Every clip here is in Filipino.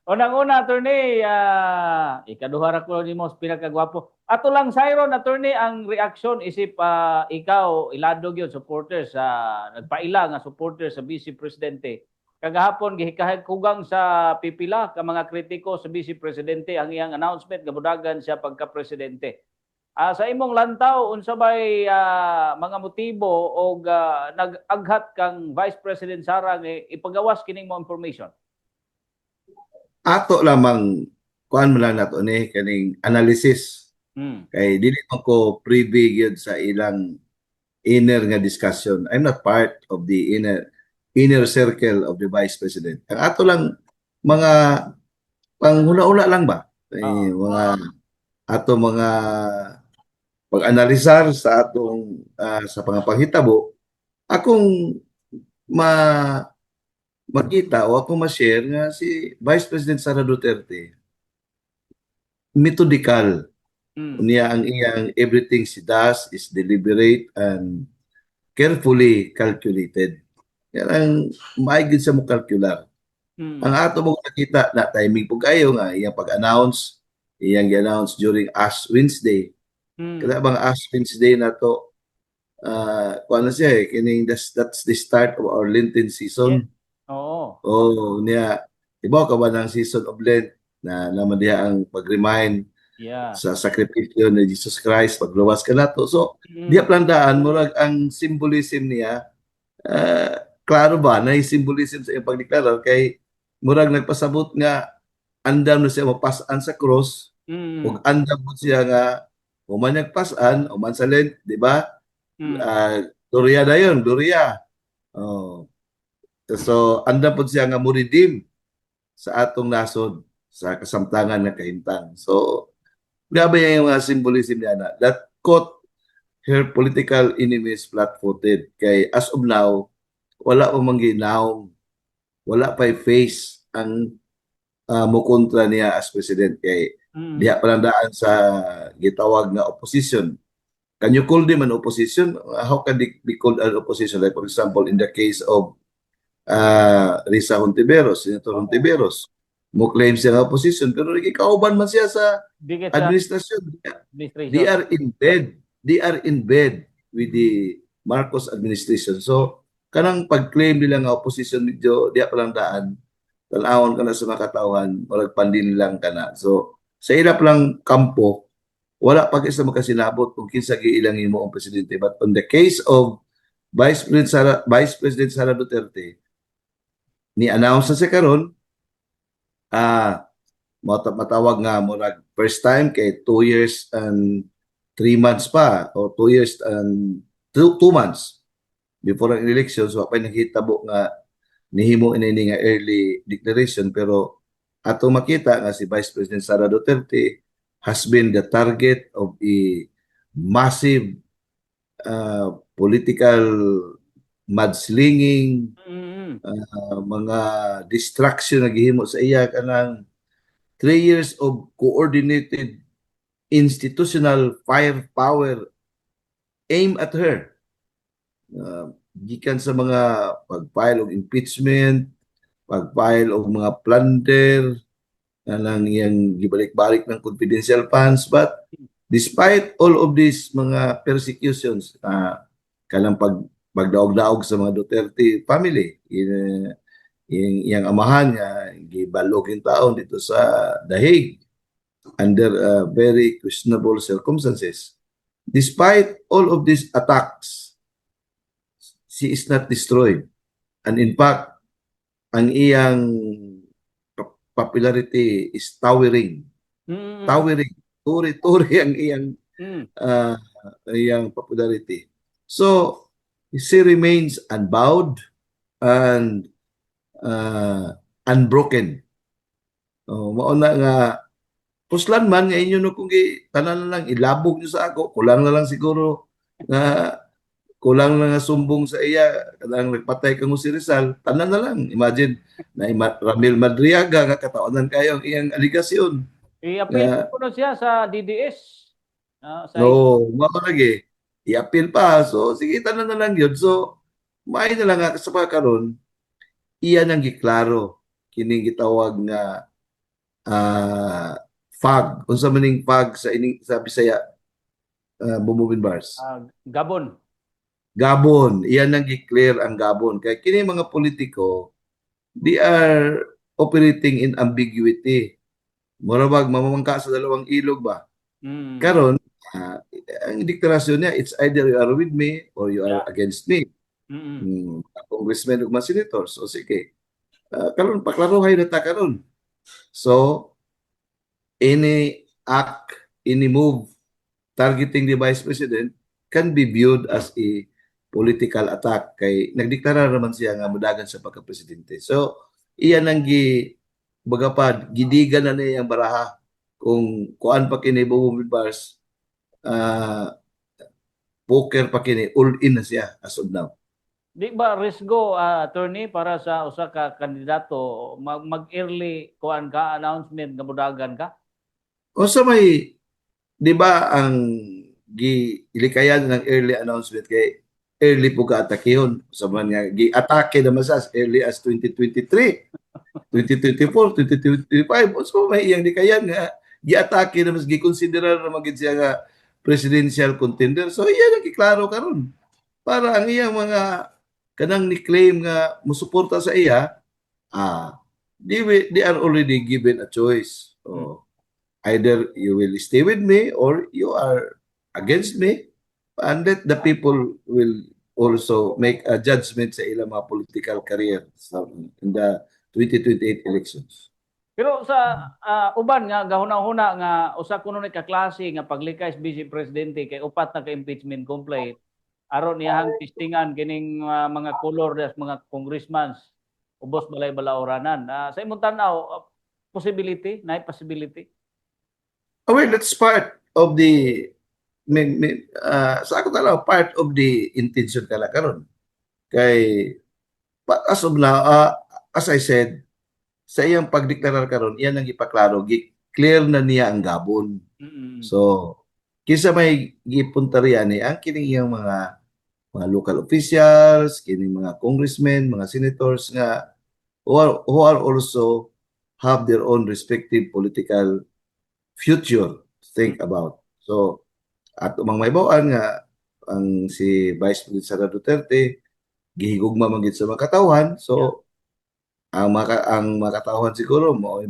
Unang-una, attorney, ikaduha ra ko nimo pinakagwapo. Ato lang sayron, attorney, ang reaksyon isip ikaw ilado gyud supporters sa nagpaila nga supporters sa Vice Presidente. Kagahapon gihikahag kugang sa pipila ka mga kritiko sa Vice Presidente ang iyang announcement nga budagan siya pagka-presidente. Sa imong lantaw unsa bay mga motibo o nag-aghat kang Vice President Sara nga ipagawas kining mo information? Ato lamang kuan mo lang nato ni kaning analysis Hmm. kay dili man ko privy gyud sa ilang inner nga discussion. I'm not part of the inner circle of the Vice President. Ang ato lang mga panghula-hula lang ba? Oo. Mga ato mga pag-analisar sa atong sa pangapanghitabo akong ma makita o akong ma-share nga si Vice President Sara Duterte methodical. Hmm. Unya ang iyang everything she does is deliberate and carefully calculated. Yan ang maigid sa mo calcular. Ang Hmm. ato mo nakita na timing po kayo nga iyang pag-announce, iyang gi-announce during Ash Wednesday. Hmm. Kada bang Ash Wednesday na to, kuan na siya kining that's the start of our Lenten Yes. season. Oo. Oh, niya, ibaw ka ba ng season of Lent na naman diha ang pag-remind Yeah. sa sakripisyo ni Jesus Christ pagluwas ka nato. So, diya Mm. plantaan murag ang symbolism niya klaro ba na yung symbolism sa iyang pagdeklarar kay murag nagpasabot nga andam na siya mapasan sa cross ug Mm. andam po siya nga human nagpasan human sa Lent, di ba? Mm. Uh, Gloria na yun, Gloria. Oh. So, andam po siya nga muridim sa atong nasod sa kasamtangan nga kahintang. So, grabe yung mga symbolism niya na that caught her political enemies flat-footed. Kay as of now, wala pa mangginaw, wala pa face ang mukontra niya as president. Kay Mm. diha palandaan sa gitawag nga opposition. Can you call them an opposition? How can they be called an opposition? Like for example, in the case of Risa Hontiveros, Senator Oo. Hontiveros, mo claim siya nga opposition pero nagkikauban man siya sa Dikit sa administrasyon. They administration. are in bed. They are in bed with the Marcos administration. So, kanang pag-claim nila nga opposition medyo diya palang daan, tanawon ka na sa mga katawan, marag pandin lang ka na. So, sa ilap lang kampo, wala pa isa makasinabot kung kinsa giilang imo ang presidente. But on the case of Vice President Sara Duterte, ni announce na siya karon, ah matawag nga murag first time kay 2 years and 3 months pa o 2 years and 2 months before ang election. So apay nakitabo nga nihimo ini nga early declaration pero ato makita nga si Vice President Sara Duterte has been the target of a massive political mudslinging, Mm. mga distraction na gihimo sa iya kanang 3 years of coordinated institutional firepower aimed at her. Gikan sa mga pag-file of impeachment, pag-file of mga plunder, na lang iyang gibalik-balik ng confidential funds. But despite all of these mga persecutions, kanang pagdaog-daog sa mga Duterte family, iyang amahan nga gibalog yung taon dito sa Dahig under very questionable circumstances. Despite all of these attacks, she is not destroyed. And in fact, ang iyang popularity is towering. Mm. Towering. Turi-turi ang Mm. uh, iyang popularity. So, she remains unbowed and unbroken. Mauna nga puslan man nga inyo no kung tanan na lang ilabog niyo sa ako, kulang na lang siguro nga kulang na nga sumbong sa iya kanang nagpatay kang si Rizal, tanan na lang. Imagine na Ramil Madriaga nga katawanan kayo ang iyang aligasyon. I-appeal Nga ko na siya sa DDS. Sa no, mao lagi i-appeal pa. So sige tanan na lang yun. So may na lang nga sa pagkaron iya nang giklaro kining gitawag nga fog. Unsa maning fog sa Bisaya, Bumubin Bars? Gabon. Gabon, iyan nang gi-clear ang Gabon. Kaya kini mga politiko, they are operating in ambiguity. Murabag mamamangka sa dalawang ilog ba? Mm. Karon, ang deklarasyon niya, it's either you are with me or you are Yeah. against me. Mm. Congressman ug mga senators. So sige, karon paklaruhay na ta karon. So, any act, any move targeting the Vice President can be viewed as a political attack kay nagdeklara naman siya nga mudagan sa pagka-presidente. So, iyan ang bagapad, gidigan na niya ang baraha kung kuan pa kini Bumubin Bars, poker pa kini, all in na siya as of now. Di ba risgo, attorney, para sa usa ka kandidato mag-early kuan ka announcement nga mudagan ka? O sa may, di ba ang ilikayan ng early announcement kay early po ka-atakihon. Sa man nga, gi-atake naman sa as early as 2023, 2024, 2025. O so may iyang likayan nga, gi-atake naman, gi-consider naman gid siya nga presidential contender. So iya nagiklaro karon para ang iyang mga kanang ni-claim nga musuporta sa iya, they are already given a choice. So, either you will stay with me or you are against me, and let the people will also make a judgment sa ilang mga political career in the 2028 elections. Pero sa uban nga gahuna-huna nga usa kuno ni kaklase nga paglikay sa Vice Presidente kay upat na ka impeachment complaint aron iyang testingan kining mga kolor des mga congressmen ubos balay balaoranan. Sa imong tan-aw, possibility, possibility. Oh, well, that's part of the sa ako talaga part of the intention kala karon kay as of now, as I said, sa iyang pagdeklarar karon iyan ang ipaklaro, clear na niya ang Gabon. So kinsa may gipunta riyan ni ang kining iyang mga local officials, kining mga congressmen, mga senators nga who are also have their own respective political future to think about. So at umang may bawaan nga ang si Vice President Sara Duterte gihigugma man gid sa mga katawhan. So ang mga katawhan siguro mo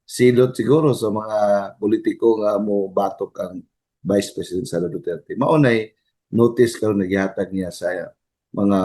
silot siguro sa mga politiko nga mo batok ang Vice President Sara Duterte. Maunay notice karon nagihatag niya sa mga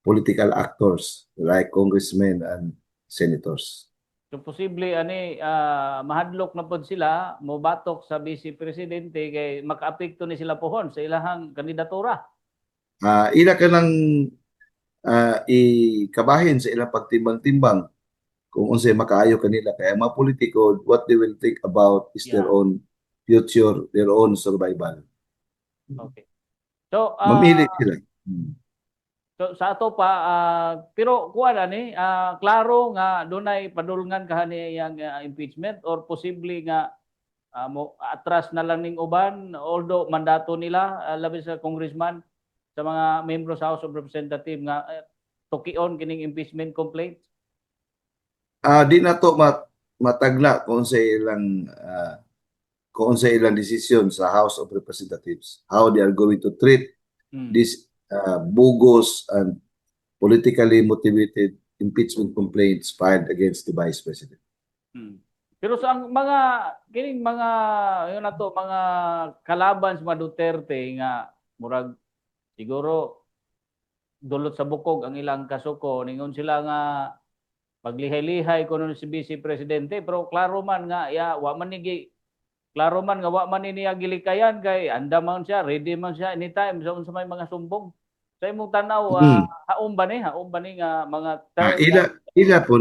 political actors like congressmen and senators. So posible ani mahadlok na pod sila mobatok sa Vice Presidente kay makaapekto ni sila pohon sa ilahang kandidatura. Ila ka ng ikabahin sa ilang pagtimbang-timbang kung unsay makaayo kanila kaya mga politiko what they will think about is their own future, their own survival. Okay. So Mamili sila. So sa ato pa pero kuan ani klaro nga dunay padulngan kahani yang impeachment or posible nga mo atras na lang ning uban although mandato nila labi sa congressman sa mga membro sa House of Representatives nga tukion kining impeachment complaint. Di na to matagna kung sa ilang desisyon sa House of Representatives how they are going to treat this bogus and politically motivated impeachment complaints filed against the Vice President. Pero sa mga kining mga yun na to mga kalaban sa mga Duterte nga murag siguro dulot sa bukog ang ilang kasuko ningon sila nga paglihay-lihay kuno si Vice Presidente pero klaro man nga wa man niya gilikayan kay anda man siya ready man siya anytime sa unsa may mga sumbong. Sa imong tanaw haom ba ni nga mga ila po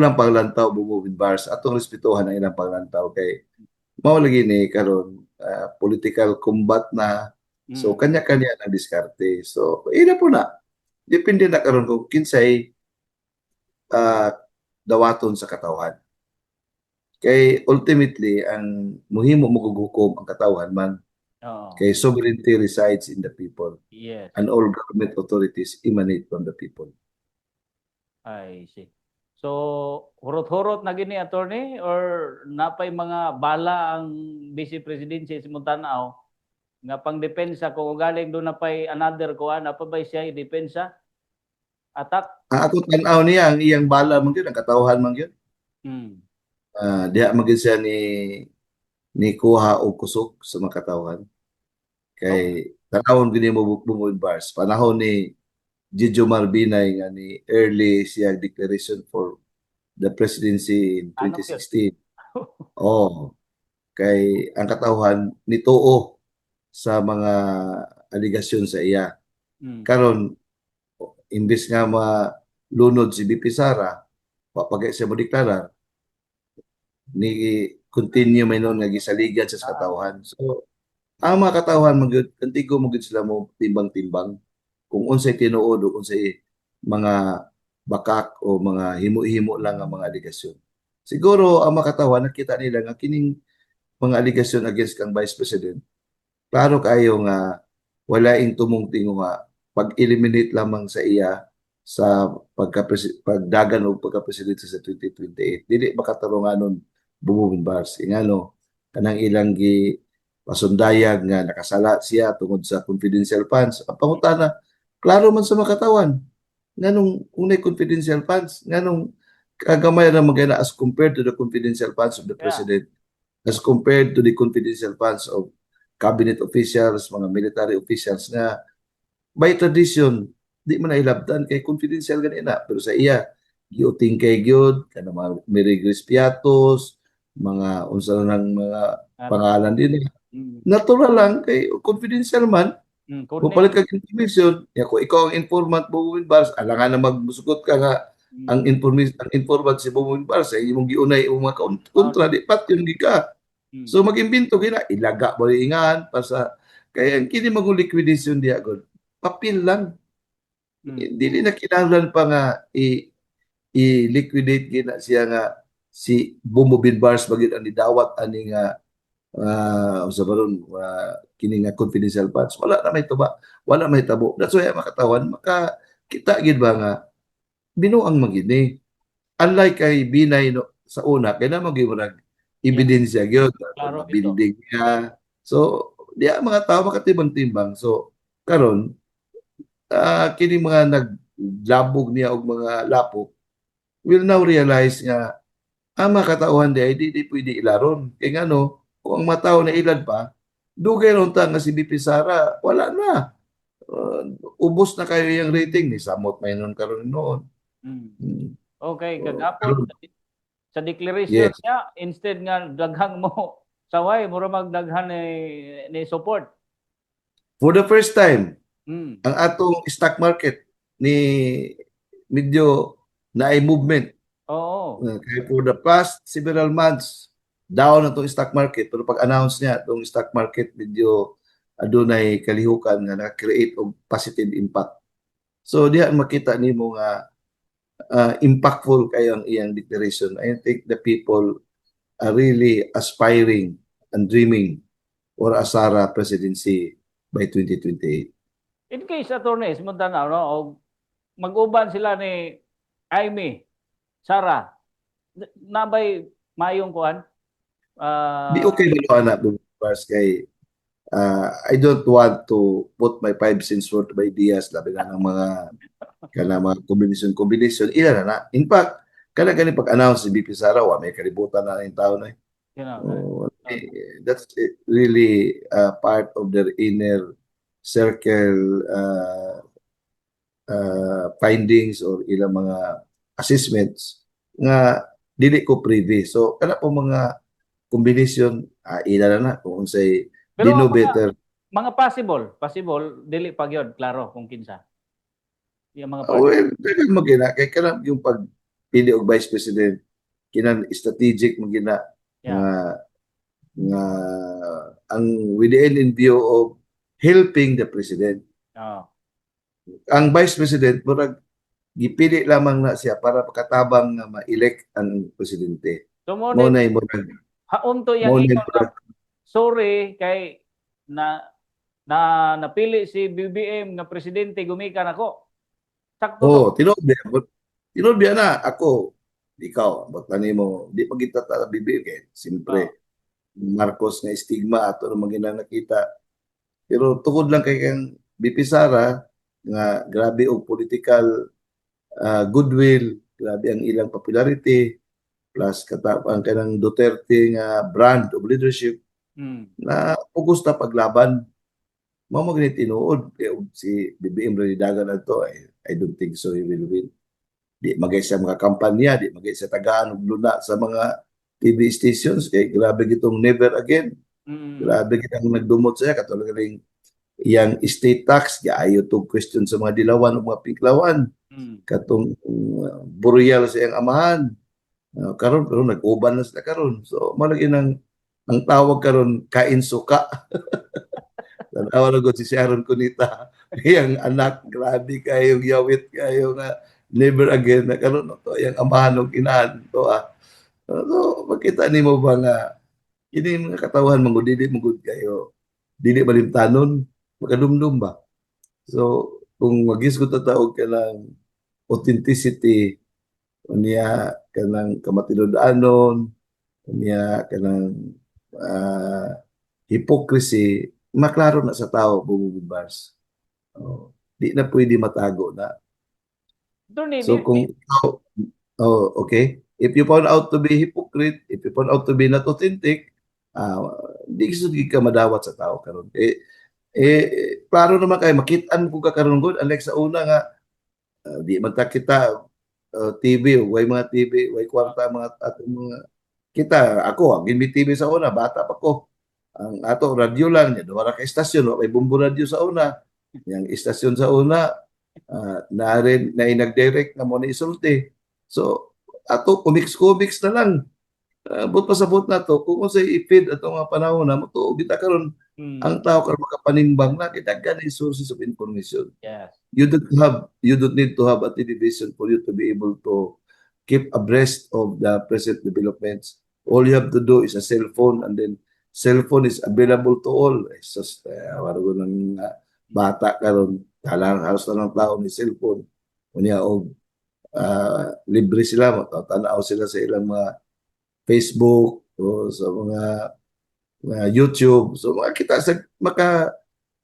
nang paglantaw Bumubin Bars atong respetuhan ang ilang paglantaw kay mao lagi ni karon political combat na so kanya-kanya na diskarte. So ila po na depende na karon kung kinsay dawaton sa katawhan. Kay ultimately ang muhimo mo gugukom ang katawhan man kay sovereignty resides in the people. Yes. And all government authorities emanate from the people. I see. So hurot-hurot na gini attorney or napay mga bala ang Vice Presidency sa Tanaw nga pang depensa kung galing doon na pay another kuan apa ba siya depensa attack. Ako tanaw niya ang iyang bala man gyud, ang katawhan man gyud. Hmm. Diha man gyud siya ni kuha og kusog sa mga katawhan. Kay Okay. tanawon gini mo bungod bars. Panahon ni Gijo Marbinay nga ni early siya declaration for the presidency in Ano yun? 2016. Oh, kay ang katawhan nituo sa mga aligasyon sa iya. Hmm. Karon imbis nga malunod si BP Sara, papagay siya mo deklarar, ni continue may noon nga gisaligan sa Ah, katawhan. So, ang mga katawhan magyud kantigo mo gyud sila mo timbang-timbang kung unsay tinuod o unsay mga bakak o mga himo-himo lang ang mga aligasyon. Siguro ang mga katawhan nakita nila nga kining mga aligasyon against kang Vice President, klaro kayo nga wala ing tumong tinguha pag-eliminate lamang sa iya sa pagdagan o pagka-presidente sa 2028. Dili makatarunganon bumubin bars. Ingano, kanang ilang gi pasundayag nga nakasala siya tungod sa confidential funds. Ang pangutana, klaro man sa makatawan. Nganong kung may confidential funds, nganong kagamay na magana as compared to the confidential funds of the yeah. president, as compared to the confidential funds of cabinet officials, mga military officials nga by tradition di man nailabdan kay confidential ganina pero sa iya giuting kay gyud kana mga Mirigris Piatos, mga unsa na ng mga pangalan din Hmm. natural lang kay confidential man Hmm. kung Codename. palit kag information ya kung ikaw ang informant Bobowin Bars alangan na magbusugot ka nga ang Hmm. information ang informant si Bobowin Bars ay imong giunay o mga Ah, kontra di pat yung ka. hmm. So mag-imbento gina ilaga mo ingan pa sa kaya ang kini mag liquidation diya god papel lang. Hmm. Dili na kinahanglan pa nga i-liquidate gina siya nga si Bumubin Bars bagid ang nidawat ani nga sa baron kini nga confidential funds wala na may tuba wala may tabo that's why ang makatawan makakita gid ba nga binuang magini unlike kay Binay no, sa una kay na magimurag Yeah. ebidensya gyud Klaro ito. building niya so diya mga tao makatimbang-timbang so karon kini mga naglabog niya og mga lapok will now realize nga ang mga katauhan di ay di pwede ilaron. Kaya nga no, kung ang matao na ilan pa, dugay ron ta nga si BP Sara, wala na. Ubos na kayo yung rating ni Samot may nun karon noon. Hmm. Hmm. Okay, So, kagapon sa declaration yes. niya instead nga daghang mo saway mura magdaghan ni support. For the first time, Hmm. ang atong stock market ni medyo na ay movement. Oo. Kaya for the past several months, down ang itong stock market. Pero pag-announce niya, itong stock market medyo adunay kalihukan nga naka-create og positive impact. So diha makita nimo nga impactful kayo ang iyang declaration. I think the people are really aspiring and dreaming for a Sara presidency by 2028. In case attorney sumunta na no og mag-uban sila ni Amy Sara nabay mayong kuan Di ah okay ba na Bars kay I don't want to put my 5 cents worth of ideas labi na ng mga mga kombinasyon ila na. In fact, kana gani pag-announce si BP Sara wa may kalibutan na yung tao na. you know That's really part of their inner circle findings or ilang mga assessments nga dili ko privy. So kana po mga kombinasyon ila na kung unsay pero dino ang better. mga possible dili pa gyud klaro kung kinsa yung mga part Well, dili magina kay kanang yung pagpili og vice president kinang strategic magina yeah nga nga ang with the end in view of helping the president. oh Ang vice president murag gipili lamang na siya para pagkatabang nga ma-elect ang presidente. so mo Mo ni na murag haom to yang mo na ingon nga murag sorry kay na napili si BBM nga presidente gumikan ako sakto to oh tinuod biya na ako ikaw, baka mo, di pa kita bibigay. Oh. Siyempre, Marcos nga stigma ato naman nakita. Pero tungod lang kay kang BP Sara nga grabe og political goodwill, grabe ang ilang popularity, plus katapang kanang Duterte nga brand of leadership Mm. na Augusta paglaban. Mao mo ganit tinuod kay si BBM Ranidagan na to I don't think so he will win. Di magay sa mga kampanya, di magay sa tagaan og luna sa mga TV stations kay grabe gitong never again. Mm. Grabe gitang nagdumot siya katulad ring iyang estate tax, gaayo to question sa mga dilawan o mga piklawan Mm. katong burial sa iyang amahan. Karon nag-uban na sila karon. So malagi nang ang tawag karon kain suka. Tanawa na si Sharon Cunita. Iyang anak, grabe kayo, yawit kayo nga never again na karon to iyang amahan ng inahan to So makita nimo ba nga ini mga katawhan mangud dili mangud kayo dili malimtanon makadumdum ba. So kung magisgot ta taog ka ng authenticity unya kanang kamatinud-anon unya kanang ah, hypocrisy maklaro na sa tao bumubars. Oh, di na pwede matago na. Attorney, So kung ikaw, oh, okay, if you found out to be hypocrite, if you found out to be not authentic, ah, di uh, ka madawat sa tao karon. Klaro naman kay makitaan ko ka karon gud unlike sa una nga di man ta kita TV, way mga TV, way kwarta mga atong mga kita ako gimi TV sa una bata pa ko. Ang ato radyo lang niya, wala ka istasyon, may bumbu radyo sa una. Yang istasyon sa una na rin na inag-direct na mo na isulti. So ato comics na lang. But pasabot na to kung sa i-feed ato nga panahon na mo to kita karon mm. ang tao karon makapanimbang na kita gani sources of information. Yes. You don't need to have a television for you to be able to keep abreast of the present developments. All you have to do is a cell phone and then cell phone is available to all. It's just waro ng bata karon talang halos na ng tao ni cellphone. Unya og libre sila matanaw sila sa ilang mga Facebook o sa mga YouTube. So makita sa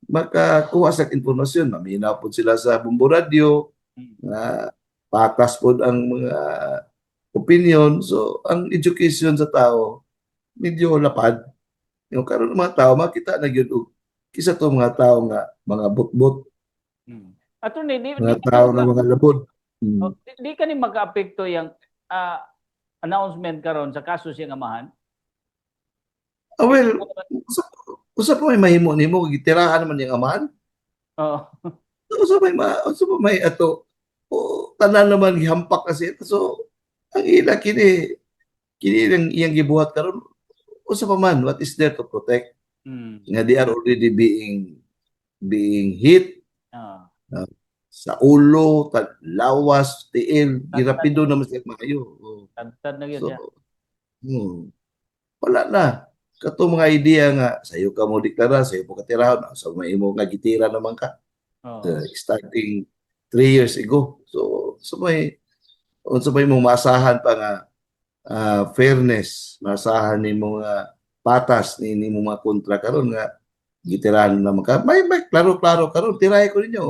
makakuha sa informasyon. Maminaw po sila sa Bumbo Radio, na patas po ang mga opinion. So, ang education sa tao, medyo lapad. Yung karon ng mga tao, makita na yun, kisa to mga tao nga, mga butbut, Mm. Attorney, mga tao na mga labod. di ka ni mag-apekto yung announcement karon sa kaso siyang amahan? Well, usap mo may mahimo nimo gitirahan naman yung amahan. Oo. Usap mo may ato. Tanan naman gihampak kasi ito. So, ang ila kini lang iyang gibuhat karon usa pa man what is there to protect nga they are already being hit sa ulo lawas tiil girapido naman siya maayo Tagtad na yun. Wala na kato mga idea nga sayo ka mo deklara sayo po katirahon sa may imo nga gitira naman ka starting 3 years ago so may mong maasahan pa nga fairness, masahan ni mga patas ni mga kontra karon nga gitirahan naman ka. May klaro-klaro karon tirahay ko ninyo.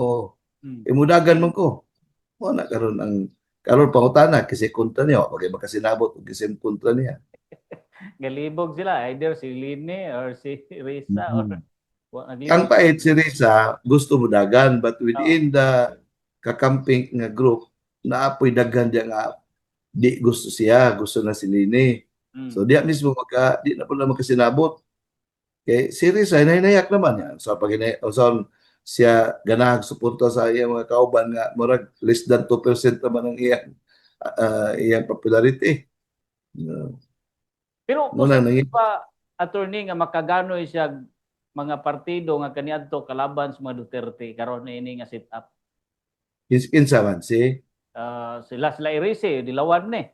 Imudagan man ko. Mo na karon ang karon pangutana kasi kontra niya, pag makasinabot og kasi kontra niya. Galibog sila either si Lini or si Risa or ang pait si Risa gusto mo dagan but within the kakamping nga group naapoy daghan dia nga di gusto siya, gusto na si Lini. So diya mismo di na pala makasinabot. Okay, si Risa, nayak naman yan. So pag siya ganahag suporta sa iyang mga kauban nga murag less than 2% naman ang iyang popularity. Pero kung pa attorney nga makaganoy siya mga partido nga kaniadto kalaban sa mga Duterte karon ini nga sit up. Kinsa man si sila Irise, dilawan ni.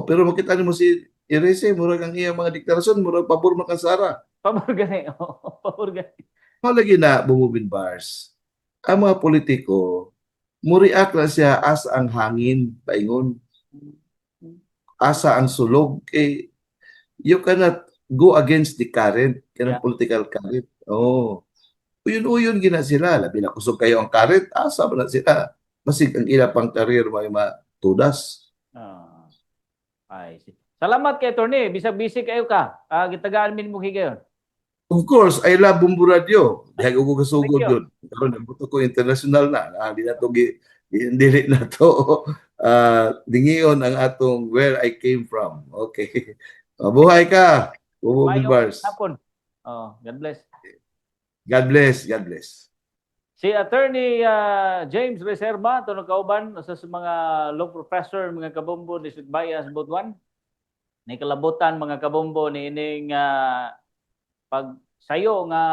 Pero makita mo si Irise, murag ang iyang mga deklarasyon, murag pabor man Sara. Pabor gani. Pabor gani. Malagi na bumubin bars. Ang mga politiko, mo-react lang siya as ang hangin paingon. asa ang sulog kay you cannot go against the current kanang Yeah. political current. Oh. Uyon-uyon gina sila. Labi na kusog kayo ang current, asa ba na sila? Masig ang ila pang career may matudas. Ah, I see. Salamat kay attorney. Bisag busy kayo ka. Gitagaan min mo higayon. Of course, I love Bumbu Radio. Dahil ko Thank kasugod you. yun. Karon nabuto ko international na. Di na to dili na to dingiyon ang atong where I came from. Okay. Mabuhay ka. Bubo Mayong Bilbars. hapon. God bless. God bless. God bless. Si Attorney James Reserva, ito kauban sa mga law professor, mga kabombo, District Bias, Butuan. Ni kalabutan mga kabombo ni ining pagsayo nga